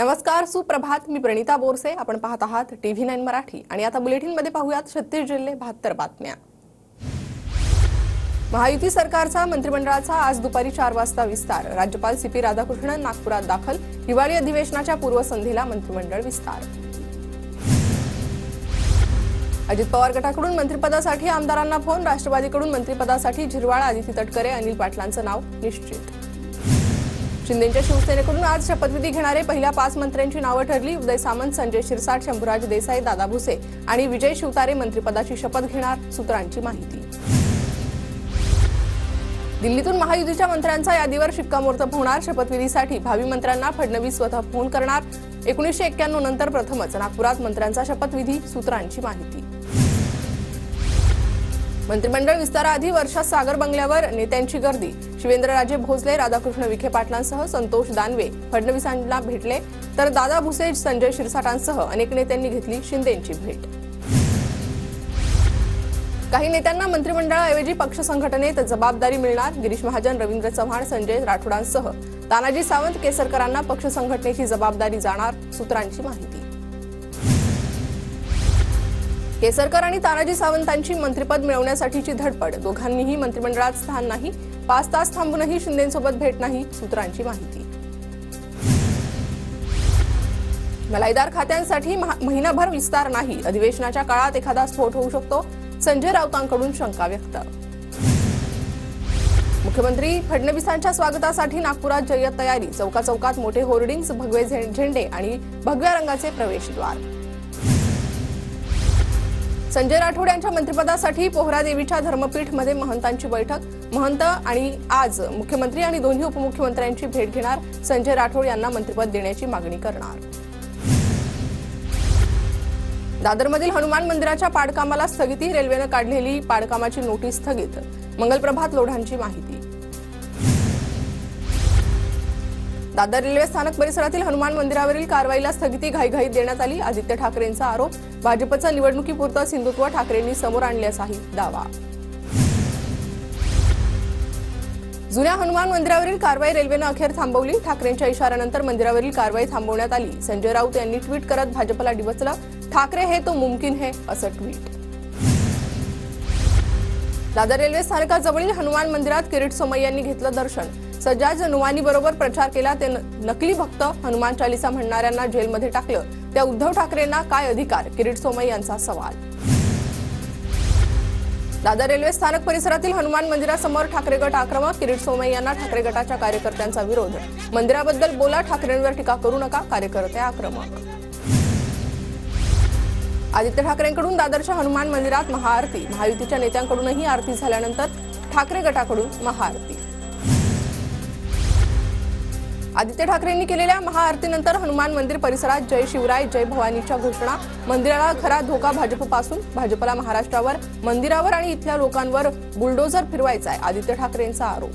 नमस्कार, सुप्रभात. मी प्रणिता बोरसे. आपण पाहत आहात TV9 मराठी आणि आता बुलेटिन मध्ये पाहूयात 36 जिल्हे 72 बातम्या. महायुती सरकारचा मंत्रिमंडळाचा आज दुपारी 4 वाजता विस्तार. राज्यपाल CP राधाकृष्णन नागपुरात दाखल. हिवाळी अधिवेशनाच्या पूर्वसंध्येला मंत्रिमंडळ विस्तार. अजित पवार गटाकडून मंत्रिपदासाठी आमदारांना फोन. राष्ट्रवादीकडून मंत्रिपदासाठी झिरवाळ, आदिती तटकरे, अनिल पाटलांचं नाव निश्चित. शिंदेच्या शिवसेनेकडून आज शपथविधी घेणारे पहिल्या 5 मंत्र्यांची नावं ठरली. उदय सामंत, संजय शिरसाट, शंभूराज देसाई, दादा भुसे आणि विजय शिवतारे मंत्रिपदाची शपथ घेणार. सूत्रांची माहिती. दिल्लीतून महायुतीच्या मंत्र्यांचा यादीवर शिक्कामोर्तब होणार. शपथविधीसाठी भावी मंत्र्यांना फडणवीस स्वतः फोन करणार. 1991 नंतर प्रथमच नागपुरात मंत्र्यांचा शपथविधी. सूत्रांची माहिती. मंत्रिमंडळ विस्ताराआधी वर्षा सागर बंगल्यावर नेत्यांची गर्दी. शिवेंद्रराजे भोसले, राधाकृष्ण विखे पाटलांसह संतोष दानवे फडणवीसांना भेटले, तर दादा भुसे, संजय शिरसाटांसह अनेक नेत्यांनी घेतली शिंदेंची भेट. काही नेत्यांना मंत्रिमंडळाऐवजी पक्ष संघटनेत जबाबदारी मिळणार. गिरीश महाजन, रवींद्र चव्हाण, संजय राठोडांसह तानाजी सावंत, केसरकरांना पक्ष संघटनेची जबाबदारी जाणार. सूत्रांची माहिती. केसरकर आणि तानाजी सावंतांची मंत्रिपद मिळवण्यासाठीची धडपड. दोघांनीही मंत्रिमंडळात स्थान नाही. 5 तास थांबूनही शिंदेंसोबत भेट नाही. सूत्रांची माहिती. मलाईदार खात्यांसाठी महिनाभर विस्तार नाही. अधिवेशनाच्या काळात एखादा स्फोट होऊ शकतो. संजय राऊतांकडून शंका व्यक्त. मुख्यमंत्री फडणवीसांच्या स्वागतासाठी नागपुरात जय्यत तयारी. चौकाचौकात मोठे होर्डिंग्स, भगवे झेंडे आणि भगव्या रंगाचे प्रवेशद्वार. संजय राठोड यांच्या मंत्रिपदासाठी पोहरादेवीच्या धर्मपीठमध्ये महंतांची बैठक. महंत आणि आज मुख्यमंत्री आणि दोन्ही उपमुख्यमंत्र्यांची भेट घेणार. संजय राठोड यांना मंत्रिपद देण्याची मागणी करणार. दादरमधील हनुमान मंदिराच्या पाडकामाला स्थगिती. रेल्वेनं काढलेली पाडकामाची नोटीस स्थगित. मंगलप्रभात लोढांची माहिती. दादर रेल्वे स्थानक परिसरातील हनुमान मंदिरावरील कारवाईला स्थगिती घाईघाईत देण्यात आली. आदित्य ठाकरेंचा आरोप. भाजपचं निवडणुकीपुरतं हिंदुत्व ठाकरेंनी समोर आणल्याचाही दावा. जुन्या हनुमान मंदिरावरील कारवाई रेल्वेनं अखेर थांबवली. ठाकरेंच्या इशाऱ्यानंतर मंदिरावरील कारवाई थांबवण्यात आली. संजय राऊत यांनी ट्विट करत भाजपला डिवचलं. ठाकरे है तो मुमकिन है असं ट्विट. दादर रेल्वे स्थानकाजवळील हनुमान मंदिरात किरीट सोमय्यांनी घेतलं दर्शन. सज्जाद नुवानी बरोबर प्रचार केला. ते नकली भक्त हनुमान चालीसा म्हणणाऱ्यांना जेलमध्ये टाकलं. त्या उद्धव ठाकरेंना काय अधिकार? किरीट सोमय्या यांचा सवाल. दादर रेल्वे स्थानक परिसरातील हनुमान मंदिरासमोर ठाकरे गट आक्रमक. किरीट सोमय्या यांना ठाकरे गटाच्या कार्यकर्त्यांचा विरोध. मंदिराबद्दल बोला, ठाकरेंवर टीका करू नका. कार्यकर्ते आक्रमक. आदित्य ठाकरेंकडून दादरच्या हनुमान मंदिरात महाआरती. महायुतीच्या नेत्यांकडूनही आरती झाल्यानंतर ठाकरे गटाकडून महाआरती. आदित्य ठाकरेंनी केलेल्या महाआरतीनंतर हनुमान मंदिर परिसरात जय शिवराय, जय भवानीच्या घोषणा. मंदिराला खरा धोका भाजपपासून. भाजपला महाराष्ट्रावर, मंदिरावर आणि इथल्या लोकांवर बुलडोझर फिरवायचा आहे. आदित्य ठाकरेंचा आरोप.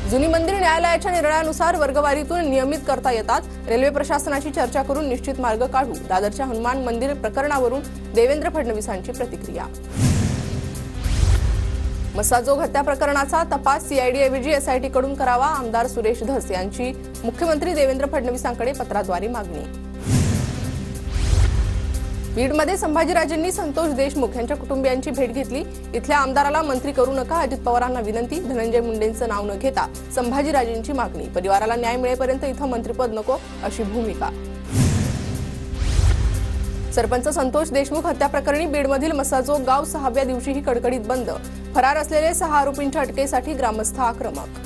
जुनी मंदिर न्यायालयाच्या निर्णयानुसार वर्गवारीतून नियमित करता येतात. रेल्वे प्रशासनाची चर्चा करून निश्चित मार्ग काढू. दादरच्या हनुमान मंदिर प्रकरणावरून देवेंद्र फडणवीसांची प्रतिक्रिया. मसाजोग हत्या प्रकरणाचा तपास CID ऐवजी SIT कडून करावा. आमदार सुरेश धस यांची मुख्यमंत्री देवेंद्र फडणवीसांकडे पत्राद्वारे मागणी. बीडमध्ये संभाजीराजेंनी संतोष देशमुख यांच्या कुटुंबियांची भेट घेतली. इथल्या आमदाराला मंत्री करू नका. अजित पवारांना विनंती. धनंजय मुंडेंचं नाव न घेता संभाजीराजेंची मागणी. परिवाराला न्याय मिळेपर्यंत इथं मंत्रिपद नको अशी भूमिका. सरपंच संतोष देशमुख हत्या प्रकरणी बीडमधील मसाजोग गाव 6व्या दिवशीही कडकडीत बंद. फरार असलेले 6 आरोपींच्या अटकेसाठी ग्रामस्थ आक्रमक.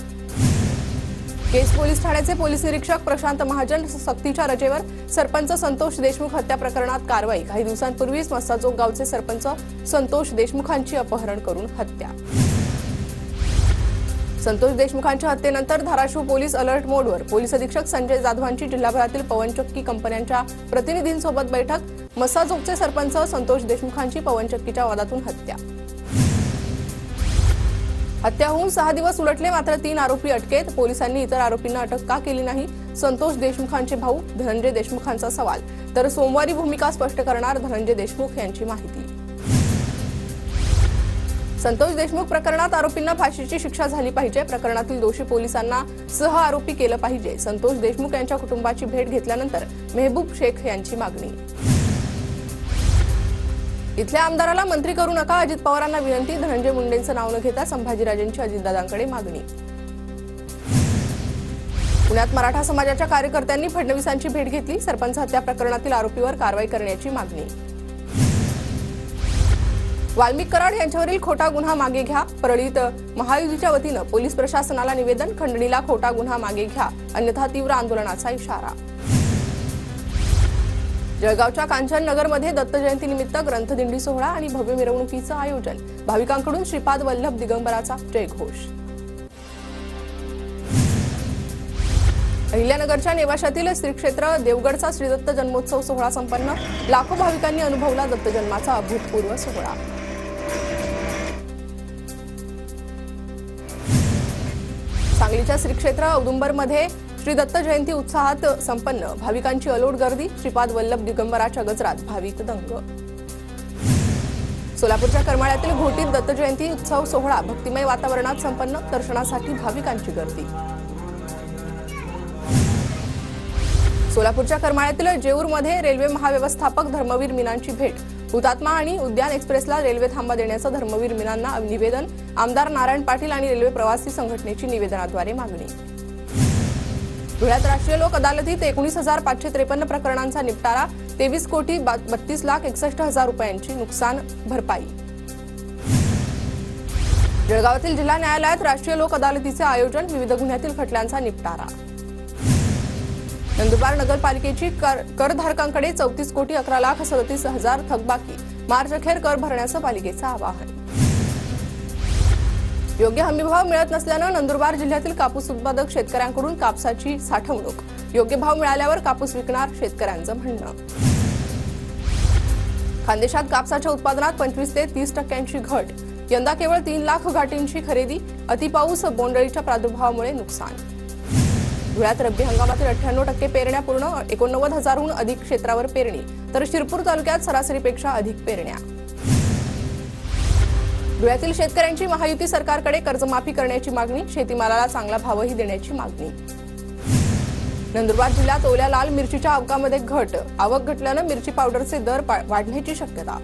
केस पोलीस ठाण्याचे पोलीस निरीक्षक प्रशांत महाजन सक्तीच्या रजेवर. सरपंच संतोष देशमुख हत्या प्रकरणात कारवाई. काही दिवसांपूर्वीच मसाजोग गावचे सरपंच संतोष देशमुखांची अपहरण करून हत्या. संतोष देशमुखांच्या हत्येनंतर धाराशिव पोलीस अलर्ट मोडवर. पोलीस अधीक्षक संजय जाधवांची जिल्हाभरातील पवनचक्की कंपन्यांच्या प्रतिनिधींसोबत बैठक. मसाजोगचे सरपंच संतोष देशमुखांची पवनचक्कीच्या वादातून हत्या. हत्या होऊन 6 दिवस उलटले, मात्र 3 आरोपी अटकेत. पोलिसांनी इतर आरोपींना अटक का केली नाही? संतोष देशमुखांचे भाऊ धनंजय देशमुखांचा सवाल. तर सोमवारी भूमिका स्पष्ट करणार धनंजय देशमुख यांची माहिती. संतोष देशमुख प्रकरणात आरोपींना फाशीची शिक्षा झाली पाहिजे. प्रकरणातील दोषी पोलिसांना सह आरोपी केलं पाहिजे. संतोष देशमुख यांच्या कुटुंबाची भेट घेतल्यानंतर मेहबूब शेख यांची मागणी. इथल्या आमदाराला मंत्री करू नका, अजित पवारांना विनंती. धनंजय मुंडेंचं नाव न घेता संभाजीराजेंची अजितदादांकडे मागणी. पुण्यात मराठा समाजाच्या कार्यकर्त्यांनी फडणवीसांची भेट घेतली. सरपंच हत्या प्रकरणातील आरोपीवर कारवाई करण्याची मागणी. वाल्मिक कराड यांच्यावरील खोटा गुन्हा मागे घ्या. परळीत महायुतीच्या वतीनं पोलीस प्रशासनाला निवेदन. खंडणीला खोटा गुन्हा मागे घ्या, अन्यथा तीव्र आंदोलनाचा इशारा. जळगावच्या कांचननगरमध्ये दत्त जयंतीनिमित्त ग्रंथदिंडी सोहळा आणि भव्य मिरवणुकीचं आयोजन. भाविकांकडून श्रीपाद वल्लभ दिगंबराचा जयघोष. अहिल्यानगरच्या नेवाशातील श्री क्षेत्र देवगडचा श्रीदत्त जन्मोत्सव सोहळा संपन्न. लाखो भाविकांनी अनुभवला दत्त जन्माचा अभूतपूर्व सोहळा. सांगलीच्या श्री क्षेत्र औदुंबरमध्ये श्री दत्त जयंती उत्साहात संपन्न. भाविकांची अलोट गर्दी. श्रीपाद वल्लभ दिगंबराच्या गजरात भाविक दंग. सोलापूरच्या करमाळ्यातील घोटीत दत्त जयंती उत्सव सोहळा भक्तिमय वातावरणात संपन्न. दर्शनासाठी भाविकांची गर्दी. सोलापूरच्या करमाळ्यातील जेऊरमध्ये रेल्वे महाव्यवस्थापक धर्मवीर मीनांची भेट. हुतात्मा आणि उद्यान एक्सप्रेसला रेल्वे थांबा देण्याचं धर्मवीर मीनांना निवेदन. आमदार नारायण पाटील आणि रेल्वे प्रवासी संघटनेची निवेदनाद्वारे मागणी. धुळ्यात राष्ट्रीय लोक अदालतीत 19,553 प्रकरणांचा निपटारा. 23,32,61,000 रुपयांची नुकसान भरपाई. जळगावातील जिल्हा न्यायालयात राष्ट्रीय लोक अदालतीचे आयोजन. विविध गुन्ह्यातील खटल्यांचा निपटारा. नंदुरबार नगरपालिकेची करधारकांकडे 34,11,37,000 थकबाकी. मार्च अखेर कर भरण्याचं पालिकेचं आवाहन. योग्य हमीभाव मिळत नसल्यानं नंदुरबार जिल्ह्यातील कापूस उत्पादक शेतकऱ्यांकडून कापसाची साठवणूक. योग्य भाव मिळाल्यावर कापूस विकणार, शेतकऱ्यांचं म्हणणं. खानदेशात कापसाच्या उत्पादनात 25 ते 30% घट. यंदा केवळ 3 लाख गाठींची खरेदी. अतिपाऊस, बोंडअळीच्या प्रादुर्भावामुळे नुकसान. धुळ्यात रब्बी हंगामातील 98% पेरण्या पूर्ण. 89,000हून अधिक क्षेत्रावर पेरणी, तर शिरपूर तालुक्यात सरासरीपेक्षा अधिक पेरण्या. धुळ्यातील शेतकऱ्यांची महायुती सरकारकडे कर्जमाफी करण्याची मागणी. शेतीमालाला चांगला भावही देण्याची मागणी. नंदुरबार जिल्ह्यात ओल्या लाल मिरचीच्या आवकामध्ये घट. आवक घटल्यानं मिरची पावडरचे दर वाढण्याची शक्यता.